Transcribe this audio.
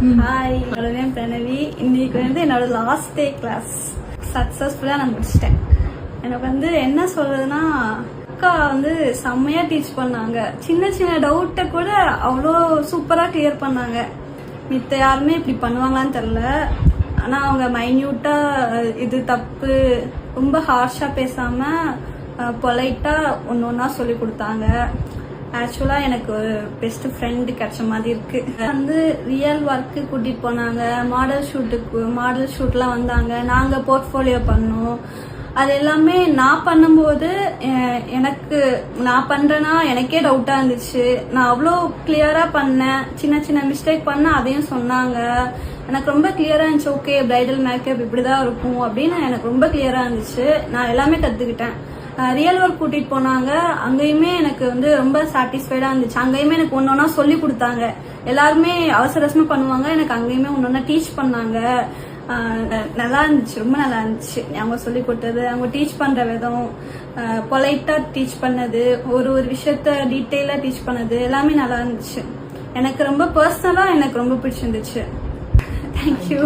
Hi, என்னோட name Pranavi. இன்னைக்கு என்னோட லாஸ்ட் டே கிளாஸ் சக்சஸ்ஃபுல்லா நான் முடிச்சிட்டேன். எனக்கு என்ன சொல்றதுன்னா, அக்கா செம்மையா டீச் பண்ணாங்க. சின்ன சின்ன டவுட்டை கூட அவ்வளோ சூப்பரா கிளியர் பண்ணாங்க. மித்த யாருமே இப்படி பண்ணுவாங்களான்னு தெரியல. ஆனா அவங்க மைன்யூட்டா இது தப்பு, ரொம்ப ஹார்ஷா பேசாம பொலைட்டா ஒன்னொன்னா சொல்லி கொடுத்தாங்க. ஆக்சுவலா எனக்கு ஒரு பெஸ்ட் ஃப்ரெண்டு கிடைச்ச மாதிரி இருக்கு. ரியல் ஒர்க்கு கூட்டிட்டு போனாங்க. மாடல் ஷூட்லாம் வந்தாங்க. நாங்க போர்ட்ஃபோலியோ பண்ணோம். அது எல்லாமே நான் பண்ணும்போது நான் பண்றேன்னா எனக்கே டவுட்டா இருந்துச்சு. நான் அவ்வளோ கிளியரா பண்ணேன். சின்ன சின்ன மிஸ்டேக் பண்ண அதையும் சொன்னாங்க. எனக்கு ரொம்ப கிளியரா இருந்துச்சு. ஓகே, பிரைடல் மேக்கப் இப்படிதான் இருக்கும் அப்படின்னு எனக்கு ரொம்ப கிளியரா இருந்துச்சு. நான் எல்லாமே கத்துக்கிட்டேன். ரியல் ஒர்க் கூட்டிட்டு போனாங்க. அங்கேயுமே எனக்கு ரொம்ப சாட்டிஸ்ஃபைடா இருந்துச்சு. அங்கேயுமே எனக்கு ஒன்னொன்னா சொல்லி கொடுத்தாங்க. எல்லாருமே அவசர அவசரமா பண்ணுவாங்க. எனக்கு அங்கேயுமே ஒன்னொன்னா டீச் பண்ணாங்க. நல்லா இருந்துச்சு, ரொம்ப நல்லா இருந்துச்சு. அவங்க சொல்லி கொடுத்தது, அவங்க டீச் பண்ற விதம், பொலைட்டா டீச் பண்ணது, ஒரு விஷயத்த டீட்டெயிலா டீச் பண்ணது எல்லாமே நல்லா இருந்துச்சு. எனக்கு ரொம்ப பர்சனலா எனக்கு ரொம்ப பிடிச்சிருந்துச்சு. தேங்க்யூ.